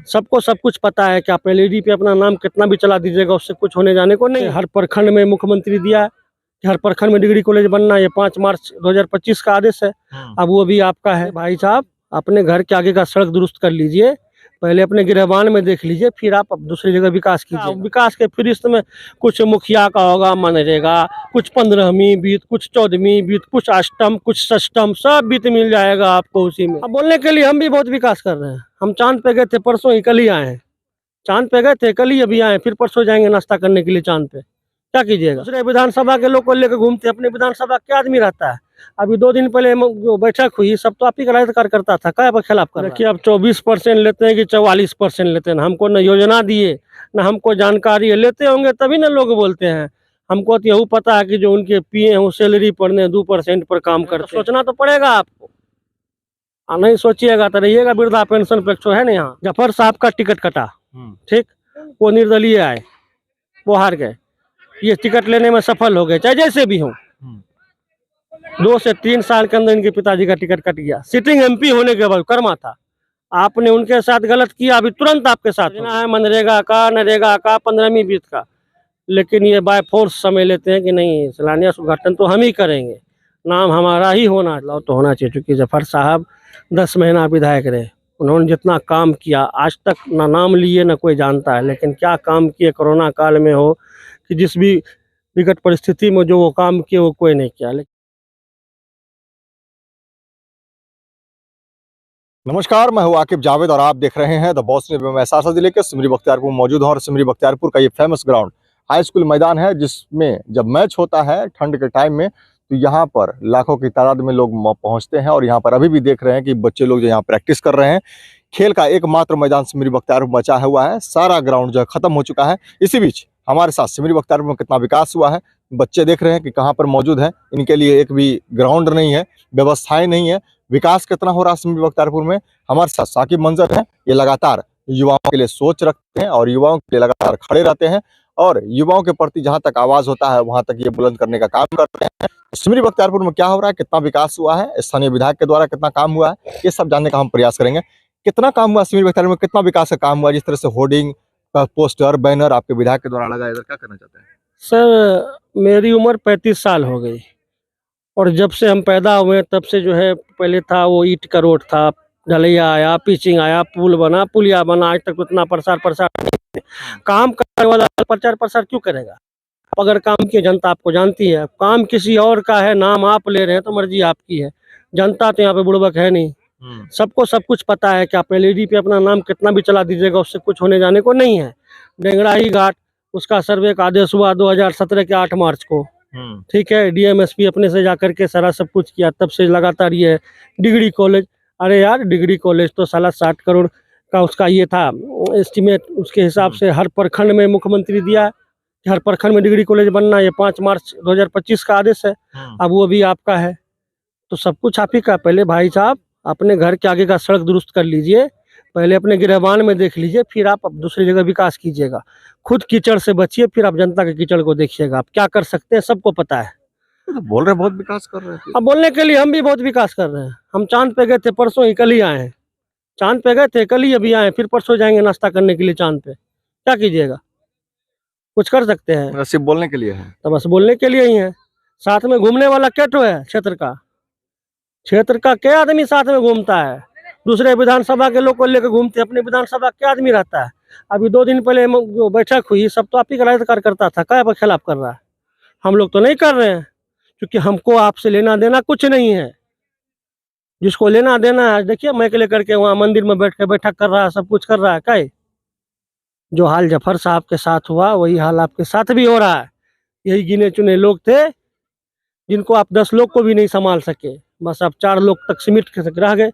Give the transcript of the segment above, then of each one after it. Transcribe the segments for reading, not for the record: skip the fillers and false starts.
सबको सब कुछ पता है कि आप एलईडी पे अपना नाम कितना भी चला दीजिएगा, उससे कुछ होने जाने को नहीं। हर प्रखंड में मुख्यमंत्री दिया है कि हर प्रखंड में डिग्री कॉलेज बनना, ये 5 मार्च 2025 का आदेश है। अब वो भी आपका है। भाई साहब, अपने घर के आगे का सड़क दुरुस्त कर लीजिए, पहले अपने गिरहबान में देख लीजिए, फिर आप दूसरी जगह विकास कीजिए। विकास के फिर इसमें कुछ मुखिया का होगा, मनरेगा, कुछ 15वीं बीत, कुछ 14वीं बीत, कुछ अष्टम, कुछ षष्टम, सब बीत मिल जाएगा आपको उसी में। अब बोलने के लिए हम भी बहुत विकास कर रहे हैं। हम चांद पे गए थे, परसों ही कल ही आए हैं। चांद पे गए थे, कल ही अभी आए, फिर परसों जाएंगे नाश्ता करने के लिए चांद पे। क्या कीजिएगा, दूसरे विधानसभा के लोग को लेकर घूमते, अपने विधानसभा क्या आदमी रहता है। अभी 2 दिन पहले जो बैठक हुई, सब तो आप ही का राजद कार्यकर्ता था, क्या पर खिलाफ कर। देखिए, अब 24% लेते हैं कि 44% लेते हैं, हमको न योजना दिए न हमको जानकारी है। लेते होंगे तभी ना लोग बोलते हैं। हमको तो यही पता है कि जो उनके पिए हैं वो सैलरी पढ़ने 2% पर काम करते। सोचना तो पड़ेगा आपको, नहीं सोचिएगा तो रहिएगा। वृद्धा पेंशन पे है ना, यहाँ जफर साहब का टिकट कटा, ठीक, वो निर्दलीय आए, वो हार गए, ये टिकट लेने में सफल हो गए, चाहे जैसे भी हो। 2 से 3 साल के अंदर इनके पिताजी का टिकट कट गया। सिटिंग एमपी होने के बाद कर्मा था, आपने उनके साथ गलत किया, अभी तुरंत आपके साथ है मनरेगा का, नरेगा का, 15वीं बीत का। लेकिन ये बाय फोर्स समय लेते हैं कि नहीं, शिलान्यास उद्घाटन तो हम ही करेंगे, नाम हमारा ही होना तो होना चाहिए। चूंकि जफर साहब 10 महीना विधायक रहे, उन्होंने जितना काम किया आज तक ना नाम लिए ना कोई जानता है, लेकिन क्या काम किए कोरोना काल में हो कि जिस भी विकट परिस्थिति में जो वो काम किए वो कोई नहीं किया। नमस्कार, मैं हूं आकिब जावेद और आप देख रहे हैं द बॉस न्यूज़। मैं सासा जिले के सिमरी बख्तियारपुर मौजूद हूं और सिमरी बख्तियारपुर का ये फेमस ग्राउंड हाई स्कूल मैदान है, जिसमें जब मैच होता है ठंड के टाइम में तो यहाँ पर लाखों की तादाद में लोग पहुंचते हैं। और यहाँ पर अभी भी देख रहे हैं कि बच्चे लोग जो यहाँ प्रैक्टिस कर रहे हैं। खेल का एकमात्र मैदान सिमरी बख्तियारपुर बचा हुआ है, सारा ग्राउंड जो है खत्म हो चुका है। इसी बीच हमारे साथ सिमरी बख्तियारपुर में कितना विकास हुआ है, बच्चे देख रहे हैं कि कहाँ पर मौजूद है। इनके लिए एक भी ग्राउंड नहीं है, व्यवस्थाएं नहीं है। विकास कितना हो रहा है सिमरी बख्तियारपुर में, हमारे साथ साकिब मंजर है। ये लगातार युवाओं के लिए सोच रखते हैं और युवाओं के लिए लगातार खड़े रहते हैं और युवाओं के प्रति जहां तक आवाज होता है वहां तक ये बुलंद करने का काम करते हैं। सिमरी बख्तियारपुर में क्या हो रहा है, कितना विकास हुआ है, स्थानीय विधायक के द्वारा कितना काम हुआ है, ये सब जानने का हम प्रयास करेंगे। कितना काम हुआ सिमरी बख्तियारपुर में, कितना विकास का काम हुआ, जिस तरह से होर्डिंग, पोस्टर, बैनर आपके विधायक के द्वारा लगाया, इधर क्या करना चाहते हैं? सर, मेरी उम्र 35 साल हो गई और जब से हम पैदा हुए तब से जो है, पहले था वो ईंट का रोड था, ढलैया आया, पिचिंग आया, पुल बना, पुलिया बना, आज तक उतना प्रसार नहीं। काम करने वाला प्रचार प्रसार क्यों करेगा? अगर काम की जनता आपको जानती है, काम किसी और का है, नाम आप ले रहे हैं तो मर्जी आपकी है। जनता तो यहाँ पे बुड़बक है नहीं, सबको सब कुछ पता है कि आप एलईडी पे अपना नाम कितना भी चला दीजिएगा, उससे कुछ होने जाने को नहीं है। डेंगराही घाट, उसका सर्वे का आदेश हुआ 2017 के 8 मार्च को, ठीक है। डीएमएसपी अपने से जाकर के सारा सब कुछ किया, तब से लगातार ये है। डिग्री कॉलेज, अरे यार डिग्री कॉलेज तो साला 60 करोड़ का उसका ये था एस्टीमेट, उसके हिसाब से हर प्रखंड में मुख्यमंत्री दिया है कि हर प्रखंड में डिग्री कॉलेज बनना, ये 5 मार्च 2025 का आदेश है। अब वो भी आपका है, तो सब कुछ आप ही का। पहले भाई साहब, अपने घर के आगे का सड़क दुरुस्त कर लीजिए, पहले अपने गिरहबान में देख लीजिए, फिर आप दूसरी जगह विकास कीजिएगा। खुद कीचड़ से बचिए, फिर आप जनता के कीचड़ को देखिएगा। आप क्या कर सकते हैं सबको पता है। तो बोल रहे बहुत विकास कर रहे हैं। अब बोलने के लिए हम भी बहुत विकास कर रहे हैं। हम चांद पे गए थे, परसों ही कल ही आए हैं। चांद पे गए थे, कल ही अभी आए, फिर परसों जाएंगे नाश्ता करने के लिए चांद पे। क्या कीजिएगा, कुछ कर सकते हैं? सिर्फ बोलने के लिए है? तो बस बोलने के लिए ही है। साथ में घूमने वाला क्या तो है, क्षेत्र का क्या आदमी साथ में घूमता है? दूसरे विधानसभा के लोग को लेकर घूमते, अपने विधानसभा क्या आदमी रहता है। अभी 2 दिन पहले जो बैठक हुई, सब तो आप ही का राजद कार्यकर्ता था, क्या पर खिलाफ कर रहा है? हम लोग तो नहीं कर रहे हैं, क्योंकि हमको आपसे लेना देना कुछ नहीं है। जिसको लेना देना है, देखिए मैं लेकर के वहाँ मंदिर में बैठ के बैठक कर रहा है, सब कुछ कर रहा है। क्या जो हाल जफर साहब के साथ हुआ वही हाल आपके साथ भी हो रहा है। यही गिने चुने लोग थे जिनको आप 10 लोग को भी नहीं संभाल सके, बस आप 4 लोग तक सिमट के रह गए,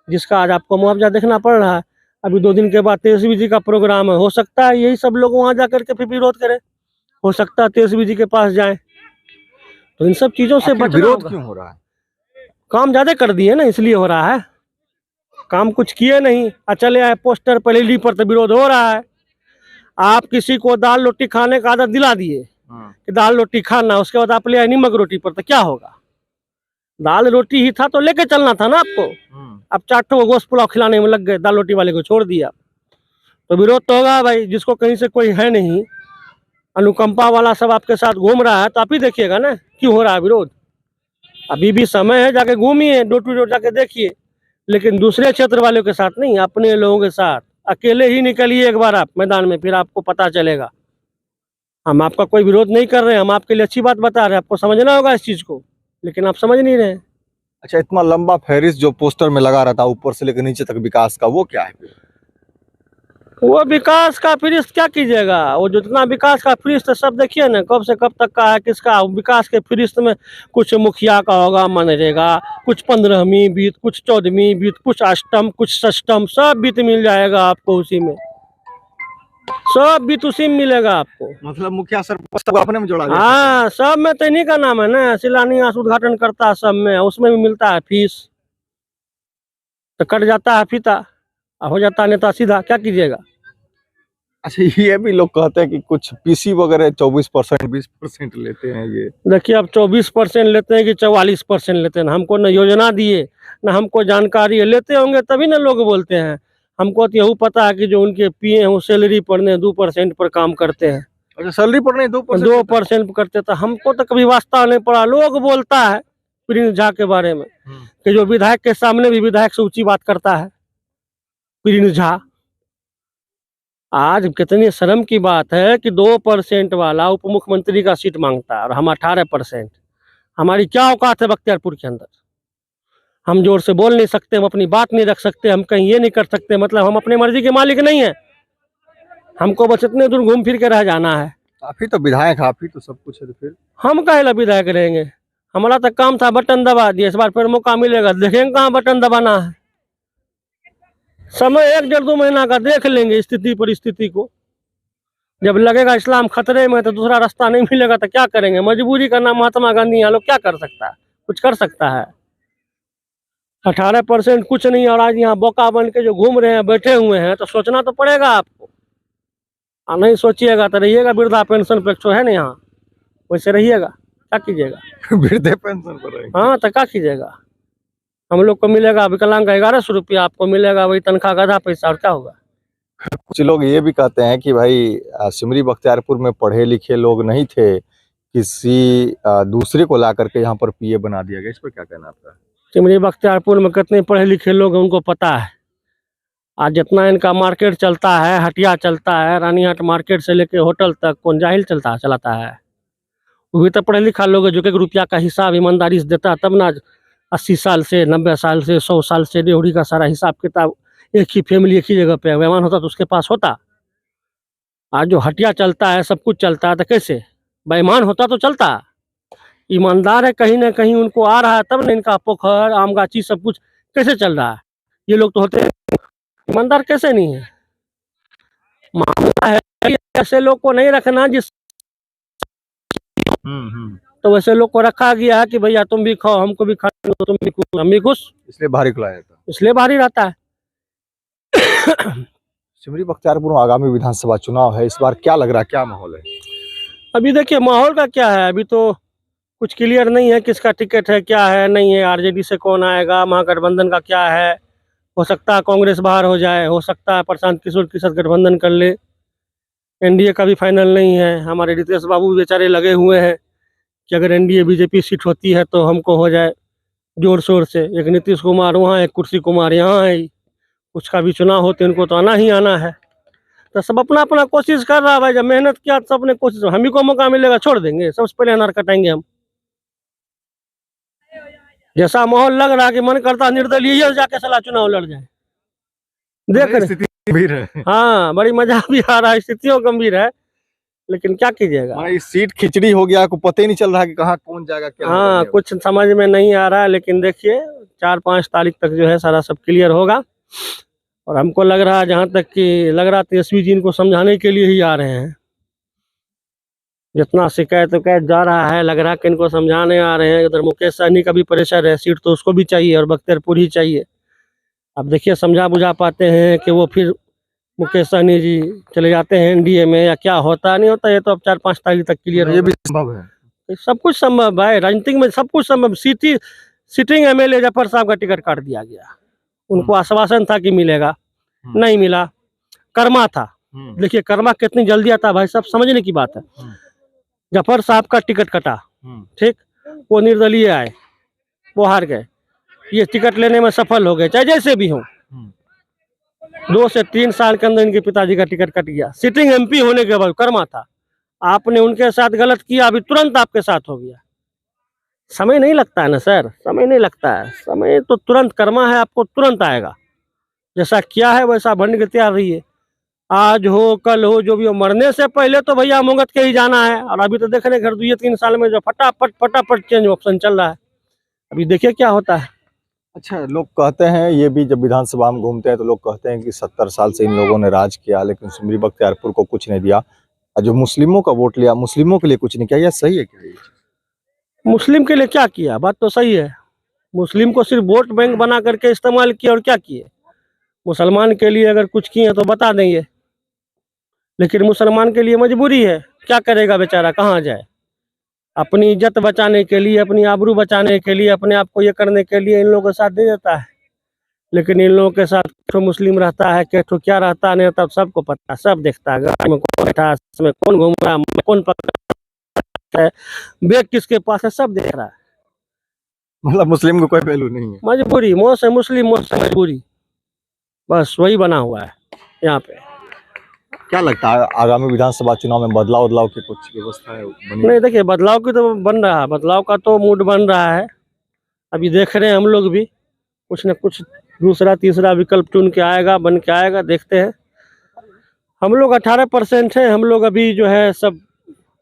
जिसका आज आपको मुआवजा देखना पड़ रहा है। अभी 2 दिन के बाद तेजस्वी जी का प्रोग्राम है, हो सकता है यही सब लोग वहाँ जाकर के फिर विरोध करें, हो सकता है तेजस्वी जी के पास जाए। तो इन सब चीजों से विरोध क्यों हो रहा है? काम ज्यादा कर दिए ना, इसलिए हो रहा है। काम कुछ किए नहीं, चले आए पोस्टर पर, एलईडी पर, तो विरोध हो रहा है। आप किसी को दाल रोटी खाने का आदत दिला दिए कि दाल रोटी खाना, उसके बाद आप ले आए नमक रोटी पर, तो क्या होगा? दाल रोटी ही था तो लेके चलना था ना आपको। अब 4 ठो गोश्त पुलाव खिलाने में लग गए, दाल रोटी वाले को छोड़ दिया। तो विरोध तो होगा भाई, जिसको कहीं से कोई है नहीं, अनुकंपा वाला सब आपके साथ घूम रहा है, तो आप ही देखिएगा ना क्यों हो रहा है विरोध। अभी भी समय है, जाके घूमिए, डोर टू डोर जाके देखिए, लेकिन दूसरे क्षेत्र वालों के साथ नहीं, अपने लोगों के साथ। अकेले ही निकलिए एक बार आप मैदान में, फिर आपको पता चलेगा। हम आपका कोई विरोध नहीं कर रहे हैं, हम आपके लिए अच्छी बात बता रहे हैं, आपको समझना होगा इस चीज को, लेकिन आप समझ नहीं रहे हैं। अच्छा, इतना लंबा फहरिस्त जो पोस्टर में लगा रहता है ऊपर से लेकर नीचे तक विकास का, वो क्या है फिर? वो विकास का फरिश्त क्या कीजिएगा, वो जितना विकास का फरिश्त सब देखिए ना, कब से कब तक का है, किसका विकास के फरिश्त में कुछ मुखिया का होगा, मनरेगा, कुछ 15वीं बीत, कुछ 14वीं बीत, कुछ अष्टम, कुछ षष्टम, सब बीत मिल जाएगा आपको उसी में, सब बीत उसी में मिलेगा आपको। मतलब मुखिया सरपंच को अपने में जोड़ा गया? हाँ, सब में तो इन्हीं का नाम है ना, शिलान्यास उद्घाटन करता है सब में, उसमें भी मिलता है फीस, तो कट जाता है फीता, हो जाता है नेता सीधा, क्या कीजिएगा। अच्छा, ये भी लोग कहते हैं कि कुछ पीसी वगैरह 24%, 20% लेते हैं ये। देखिए, अब 24% लेते हैं कि 44% लेते हैं, हमको न योजना दिए न हमको जानकारी है, लेते होंगे तभी ना लोग बोलते हैं। हमको तो यही पता है कि जो उनके पीए हैं वो सैलरी पढ़ने 2% पर काम करते हैं। अच्छा, सैलरी पर नहीं 2%? 2% करते, तो हमको तो कभी वास्ता नहीं पड़ा। लोग बोलता है प्रिंस झा के बारे में कि जो विधायक के सामने भी विधायक से ऊंची बात करता है प्रिंस झा। आज कितनी शर्म की बात है कि 2% वाला उप मुख्यमंत्री का सीट मांगता है और हम 18%। हमारी क्या औकात है बख्तियारपुर के अंदर? हम जोर से बोल नहीं सकते, हम अपनी बात नहीं रख सकते, हम कहीं ये नहीं कर सकते, मतलब हम अपनी मर्जी के मालिक नहीं है। हमको बस इतने दूर घूम फिर के रह जाना है। आप ही तो विधायक, आप ही तो सब कुछ है, तो फिर हम काहे विधायक रहेंगे? हमारा तो काम था बटन दबा दिया, इस बार फिर मौका मिलेगा, देखेंगे कहाँ बटन दबाना है। समय 1-1.5-2 महीना का देख लेंगे स्थिति परिस्थिति को। जब लगेगा इस्लाम खतरे में तो दूसरा रास्ता नहीं मिलेगा तो क्या करेंगे? मजबूरी का नाम महात्मा गांधी, यहाँ लोग क्या कर सकता है? कुछ कर सकता है? 18% कुछ नहीं, और आज यहाँ बोका बन के जो घूम रहे हैं, बैठे हुए हैं, तो सोचना तो पड़ेगा आपको। नहीं सोचिएगा तो रहिएगा वृद्धा पेंशन पे, है ना यहाँ, वैसे रहिएगा, क्या कीजिएगा। वृद्ध पेंशन पर रहेंगे। हाँ, तो क्या कीजिएगा। हम लोग को मिलेगा विकलांग का 1100 रुपया, आपको मिलेगा वही तनख्वाह का आधा पैसा, और क्या होगा। कुछ लोग ये भी कहते हैं कि भाई सिमरी बख्तियारपुर में पढ़े लिखे लोग नहीं थे, किसी दूसरे को ला करके यहाँ पर पीए बना दिया गया, इस पर क्या कहना आपका? सिमरी बख्तियारपुर में कितने पढ़े लिखे लोग हैं उनको पता है। आज जितना इनका मार्केट चलता है, हटिया चलता है, रानीहाट मार्केट से लेके होटल तक, कौन जाहिल चलाता है? वो भी तो पढ़े लिखा लोग है, जो कि रुपया का हिसाब ईमानदारी से देता है, तब ना 80 साल से, 90 साल से, 100 साल से ड्योढ़ी का सारा हिसाब किताब एक ही फैमिली एक ही जगह पे मेहमान होता तो उसके पास होता। आज जो हटिया चलता है, सब कुछ चलता है, तो कैसे? बेईमान होता तो चलता। ईमानदार है, कहीं ना कहीं उनको आ रहा है, तब ना इनका पोखर आम गाची सब कुछ कैसे चल रहा है। ये लोग तो होते ईमानदार कैसे नहीं है? मामला है कि ऐसे लोग को नहीं रखना जिस तो वैसे लोग को रखा गया है कि भैया तुम भी खाओ, हमको भी खा दो, तुम भी खुश, हम भी खुश, इसलिए भारी खिलाया जाता। इसलिए भारी रहता है। सिमरी बख्तियारपुर में आगामी विधानसभा चुनाव है, इस बार क्या लग रहा है, क्या माहौल है? अभी देखिए माहौल का क्या है, अभी तो कुछ क्लियर नहीं है किसका टिकट है, क्या है नहीं है, आरजेडी से कौन आएगा, महागठबंधन का क्या है। हो सकता है कांग्रेस बाहर हो जाए, हो सकता है प्रशांत किशोर के साथ गठबंधन कर ले। एनडीए का भी फाइनल नहीं है। हमारे रितेश बाबू बेचारे लगे हुए हैं कि अगर एनडीए बीजेपी सीट होती है तो हमको हो जाए जोर शोर से। एक नीतीश कुमार वहाँ, एक कुर्सी कुमार यहाँ है, कुछ का भी चुनाव हो तो इनको तो आना ही आना है। तो सब अपना अपना कोशिश कर रहा है भाई, जब मेहनत किया तो सबने कोशिश, हम ही को मौका मिलेगा छोड़ देंगे, सबसे पहले अनार कटाएंगे हम। जैसा माहौल लग रहा है कि मन करता निर्दलीय जाके सला चुनाव लड़ जाए, देख रहे। स्थिति गंभीर है। हाँ, बड़ी मजा भी आ रहा है, स्थितियों गंभीर है, लेकिन क्या कीजिएगा। इस सीट खिचड़ी हो गया, को पता ही नहीं चल रहा कि कहाँ कौन जाएगा, क्या हाँ, कुछ समझ में नहीं आ रहा है, लेकिन देखिए 4-5 तारीख तक जो है सारा सब क्लियर होगा। और हमको लग रहा है, जहाँ तक कि लग रहा तेजस्वी जी इनको समझाने के लिए ही आ रहे हैं। जितना शिकायत जा रहा है, लग रहा कि इनको समझाने आ रहे हैं। उधर मुकेश सहनी का भी प्रेशर है, सीट तो उसको भी चाहिए और बख्तियारपुर ही चाहिए। अब देखिए समझा बुझा पाते हैं कि वो फिर मुकेश सहनी जी चले जाते हैं एनडीए में, या क्या होता नहीं होता, ये तो अब 4-5 तारीख तक क्लियर ये भी संभव है। सब कुछ संभव है राजनीतिक में, सब कुछ संभव। सिटिंग एमएलए जफर साहब का टिकट काट दिया गया, उनको आश्वासन था कि मिलेगा, नहीं मिला। कर्मा था। देखिए कर्मा कितनी जल्दी आता है भाई साहब, समझने की बात है। जफर साहब का टिकट कटा, ठीक, वो निर्दलीय आए, वो हार गए, ये टिकट लेने में सफल हो गए, चाहे जैसे भी हो। 2 से 3 साल के अंदर इनके पिताजी का टिकट कट गया, सिटिंग MP होने के बाद, कर्मा था। आपने उनके साथ गलत किया, अभी तुरंत आपके साथ हो गया। समय नहीं लगता है ना सर, समय नहीं लगता है, समय तो तुरंत, कर्मा है, आपको तुरंत आएगा। जैसा किया है वैसा बनने के तैयार रहिए, आज हो कल हो जो भी हो। मरने से पहले तो भैया मुंगत के ही जाना है। और अभी तो देख रहे घर 2-3 साल में जो फटाफट चेंज ऑप्शन चल रहा है, अभी देखिए क्या होता है। अच्छा, लोग कहते हैं, ये भी जब विधानसभा में घूमते हैं तो लोग कहते हैं कि 70 साल से इन लोगों ने राज किया लेकिन सिमरी बख्तियारपुर को कुछ नहीं दिया, और जो मुस्लिमों का वोट लिया मुस्लिमों के लिए कुछ नहीं किया। यह सही है क्या ये? मुस्लिम के लिए क्या किया, बात तो सही है। मुस्लिम को सिर्फ वोट बैंक बना करके इस्तेमाल किया, और क्या किए। मुसलमान के लिए अगर कुछ किए तो बता देंगे, लेकिन मुसलमान के लिए मजबूरी है, क्या करेगा बेचारा, कहाँ जाए। अपनी इज्जत बचाने के लिए, अपनी आबरू बचाने के लिए, अपने आप को ये करने के लिए इन लोगों के साथ दे देता है। लेकिन इन लोगों के साथ तो मुस्लिम रहता है, क्या तो क्या रहता नहीं रहता, सबको पता है, सब देखता है। गाड़ी में कौन बैठा है, में कौन घूम रहा है, कौन पकड़ा है, बैग किसके पास है, सब देख रहा है। मतलब मुस्लिम को कोई वैल्यू नहीं है। मजबूरी, मोह से मुस्लिम, मोह से मजबूरी, बस वही बना हुआ है यहाँ पे। क्या लगता है आगामी विधानसभा चुनाव में बदलाव की कुछ व्यवस्था है बनी? नहीं, देखिए बदलाव की तो बन रहा है, बदलाव का तो मूड बन रहा है। अभी देख रहे हैं हम लोग भी, कुछ न कुछ दूसरा तीसरा विकल्प चुन के आएगा, बन के आएगा, देखते हैं। हम लोग 18% हैं, हम लोग अभी जो है सब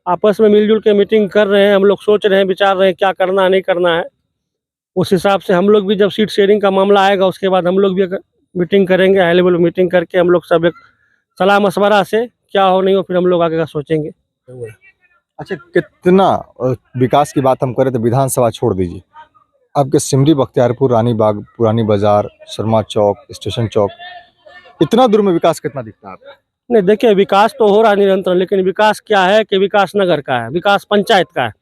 आपस में मिलजुल के मीटिंग कर रहे हैं। हम लोग सोच रहे हैं, विचार रहे हैं क्या करना नहीं करना है। उस हिसाब से हम लोग भी, जब सीट शेयरिंग का मामला आएगा उसके बाद हम लोग भी मीटिंग करेंगे, हाई लेवल मीटिंग करके हम लोग सब एक सलाह मशवरा से क्या हो नहीं हो, फिर हम लोग आगे का सोचेंगे। अच्छा, कितना विकास की बात हम करें तो विधानसभा छोड़ दीजिए, आपके सिमरी बख्तियारपुर, रानी बाग, पुरानी बाजार, शर्मा चौक, स्टेशन चौक, इतना दूर में विकास कितना दिखता है आपको? नहीं देखिए, विकास तो हो रहा है निरंतर, लेकिन विकास क्या है कि विकास नगर का है, विकास पंचायत का है।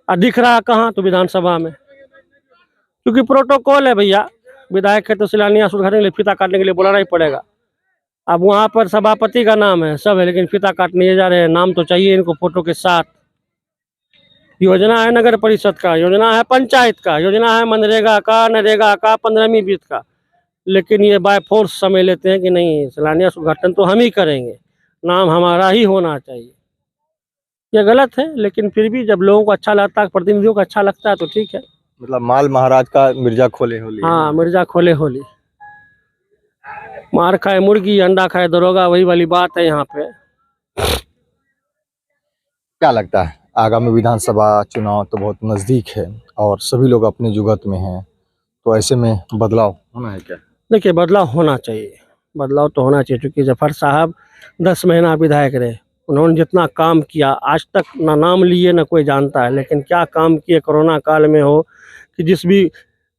और दिख रहा है कहाँ, तो विधानसभा में, क्योंकि प्रोटोकॉल है भैया। विधायक है तो शिलान्यास उद्घाटन के लिए फीता काटने के लिए बुलाना ही पड़ेगा। अब वहाँ पर सभापति का नाम है, सब है, लेकिन फीता काटने जा रहे हैं, नाम तो चाहिए इनको फोटो के साथ। योजना है नगर परिषद का, योजना है पंचायत का, योजना है मनरेगा का, नरेगा का, 15वीं वित्त का, लेकिन ये बाय फोर्स समय लेते हैं कि नहीं, शिलान्यास उद्घाटन तो हम ही करेंगे, नाम हमारा ही होना चाहिए। ये गलत है, लेकिन फिर भी जब लोगों को अच्छा लगता है, प्रतिनिधियों को अच्छा लगता है तो ठीक है। मतलब माल महाराज का मिर्जा खोले होली। हाँ, मिर्जा खोले होली, मार खाए मुर्गी, अंडा खाए दरोगा, वही वाली बात है यहाँ पे। क्या लगता है आगामी विधानसभा चुनाव तो बहुत नजदीक है और सभी लोग अपने जुगत में हैं, तो ऐसे में बदलाव होना है क्या? देखिए बदलाव होना चाहिए, बदलाव तो होना चाहिए, क्योंकि जफर साहब 10 महीना विधायक रहे, उन्होंने जितना काम किया आज तक ना नाम लिए ना कोई जानता है, लेकिन क्या काम किए कोरोना काल में हो कि जिस भी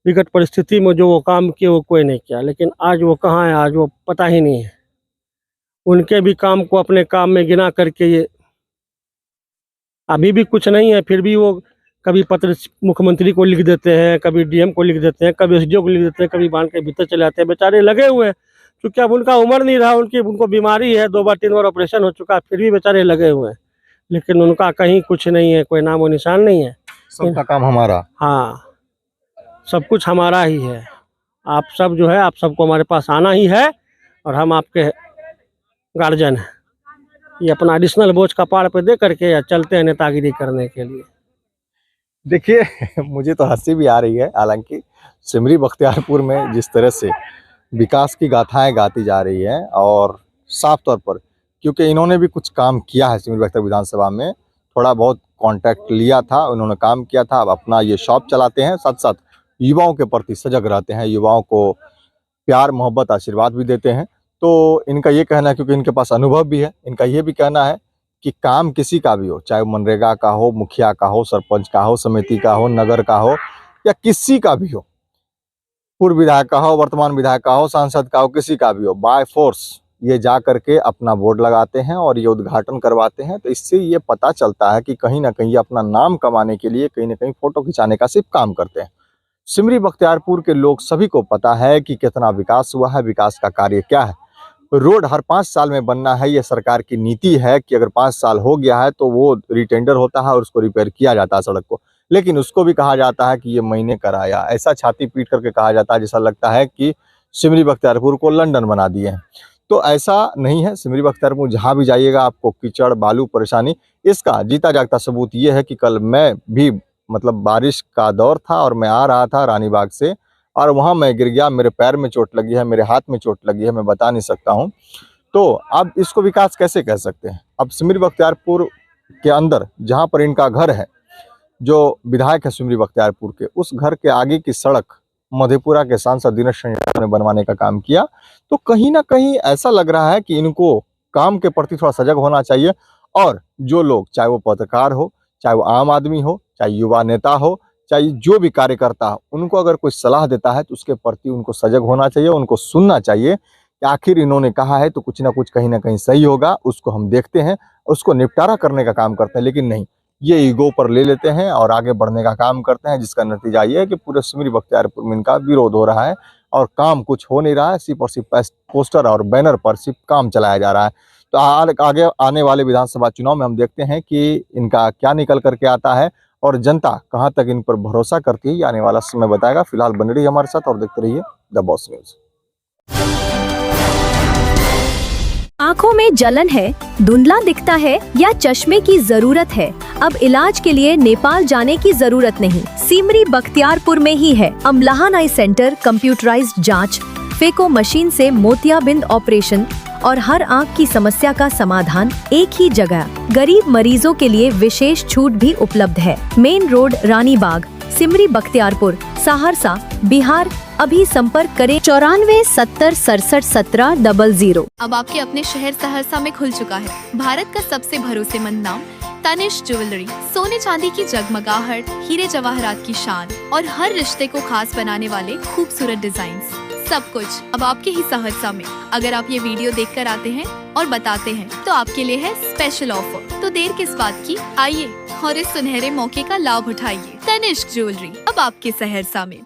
विकट परिस्थिति में जो वो काम किए वो कोई नहीं किया, लेकिन आज वो कहाँ है, आज वो पता ही नहीं है। उनके भी काम को अपने काम में गिना करके ये अभी भी कुछ नहीं है, फिर भी वो कभी पत्र मुख्यमंत्री को लिख देते हैं, कभी DM को लिख देते हैं, कभी SDO को लिख देते हैं, कभी बांध के भीतर चले जाते हैं। बेचारे लगे हुए हैं, क्योंकि अब उनका उम्र नहीं रहा, उनको बीमारी है, 2 बार 3 बार ऑपरेशन हो चुका, फिर भी बेचारे लगे हुए हैं, लेकिन उनका कहीं कुछ नहीं है, कोई नामो निशान नहीं है। सबका काम हमारा। हाँ, सब कुछ हमारा ही है। आप सब जो है, आप सबको हमारे पास आना ही है, और हम आपके गार्जियन हैं। ये अपना एडिशनल बोझ कपाड़ पे दे करके या चलते हैं नेतागिरी करने के लिए। देखिए मुझे तो हंसी भी आ रही है, हालांकि सिमरी बख्तियारपुर में जिस तरह से विकास की गाथाएं गाती जा रही हैं, और साफ तौर पर क्योंकि इन्होंने भी कुछ काम किया है सिमरी बख्तियारपुर विधानसभा में, थोड़ा बहुत कांटेक्ट लिया था, उन्होंने काम किया था, अब अपना ये शॉप चलाते हैं, साथ साथ युवाओं के प्रति सजग रहते हैं, युवाओं को प्यार मोहब्बत आशीर्वाद भी देते हैं। तो इनका ये कहना है, क्योंकि इनके पास अनुभव भी है, इनका ये भी कहना है कि काम किसी का भी हो, चाहे वो मनरेगा का हो, मुखिया का हो, सरपंच का हो, समिति का हो, नगर का हो, या किसी का भी हो, पूर्व विधायक का हो, वर्तमान विधायक का हो, सांसद का हो, किसी का भी हो, बाय फोर्स ये जा करके अपना बोर्ड लगाते हैं और ये उद्घाटन करवाते हैं। तो इससे ये पता चलता है कि कहीं ना कहीं अपना नाम कमाने के लिए कहीं ना कहीं फोटो खिंचाने का सिर्फ काम करते हैं। सिमरी बख्तियारपुर के लोग सभी को पता है कि कितना विकास हुआ है, विकास का कार्य क्या है। रोड हर 5 साल में बनना है, ये सरकार की नीति है कि अगर 5 साल हो गया है तो वो रिटेंडर होता है और उसको रिपेयर किया जाता है सड़क को। लेकिन उसको भी कहा जाता है कि ये महीने कराया, ऐसा छाती पीट करके कहा जाता है, जैसा लगता है कि सिमरी बख्तियारपुर को लंदन बना दिए हैं। तो ऐसा नहीं है। सिमरी बख्तियारपुर जहाँ भी जाइएगा आपको कीचड़, बालू, परेशानी। इसका जीता जागता सबूत ये है कि कल मैं भी मतलब बारिश का दौर था और मैं आ रहा था रानीबाग से और वहाँ मैं गिर गया, मेरे पैर में चोट लगी है, मेरे हाथ में चोट लगी है, मैं बता नहीं सकता हूँ। तो अब इसको विकास कैसे कह सकते हैं? अब सिमरी बख्तियारपुर के अंदर जहाँ पर इनका घर है, जो विधायक है सिमरी बख्तियारपुर के, उस घर के आगे की सड़क मधेपुरा के सांसद दिनेश संजय ने बनवाने का काम किया। तो कहीं ना कहीं ऐसा लग रहा है कि इनको काम के प्रति थोड़ा सजग होना चाहिए और जो लोग, चाहे वो पत्रकार हो, चाहे वो आम आदमी हो, चाहे युवा नेता हो, चाहे जो भी कार्यकर्ता हो, उनको अगर कोई सलाह देता है तो उसके प्रति उनको सजग होना चाहिए, उनको सुनना चाहिए कि आखिर इन्होंने कहा है तो कुछ ना कुछ कहीं ना कहीं सही होगा, उसको हम देखते हैं, उसको निपटारा करने का काम करते हैं। लेकिन नहीं, ये ईगो पर ले लेते हैं और आगे बढ़ने का काम करते हैं, जिसका नतीजा ये है कि पूरे सिमरी बख्तियारपुर में इनका विरोध हो रहा है और काम कुछ हो नहीं रहा है। सिर्फ और सिर्फ पोस्टर और बैनर पर सिर्फ काम चलाया जा रहा है। तो आगे आने वाले विधानसभा चुनाव में हम देखते हैं कि इनका क्या निकल करके आता है और जनता कहां तक इन पर भरोसा करती है, ये आने वाला समय बताएगा। फिलहाल बने रहिए हमारे साथ और देखते रहिए द बॉस न्यूज। आंखों में जलन है, धुंधला दिखता है या चश्मे की जरूरत है? अब इलाज के लिए नेपाल जाने की जरूरत नहीं, सिमरी बख्तियारपुर में ही है अमलाहन आई सेंटर। कंप्यूटराइज्ड जांच, फेको मशीन से मोतियाबिंद ऑपरेशन और हर आंख की समस्या का समाधान एक ही जगह। गरीब मरीजों के लिए विशेष छूट भी उपलब्ध है। Main road, Ranibagh, Simri Bakhtiyarpur, Saharsa, Bihar. अभी संपर्क करें 94 70 67 17 00। अब आपके अपने शहर सहरसा में खुल चुका है भारत का सबसे भरोसेमंद नाम तनिष्क ज्वेलरी। सोने चांदी की जगमगाहट, हीरे जवाहरात की शान और हर रिश्ते को खास बनाने वाले खूबसूरत डिजाइन्स, सब कुछ अब आपके ही सहरसा में। अगर आप ये वीडियो देखकर आते हैं और बताते हैं तो आपके लिए है स्पेशल ऑफर। तो देर किस बात की, आइए और इस सुनहरे मौके का लाभ उठाइए। तनिष्क ज्वेलरी अब आपके सहरसा में।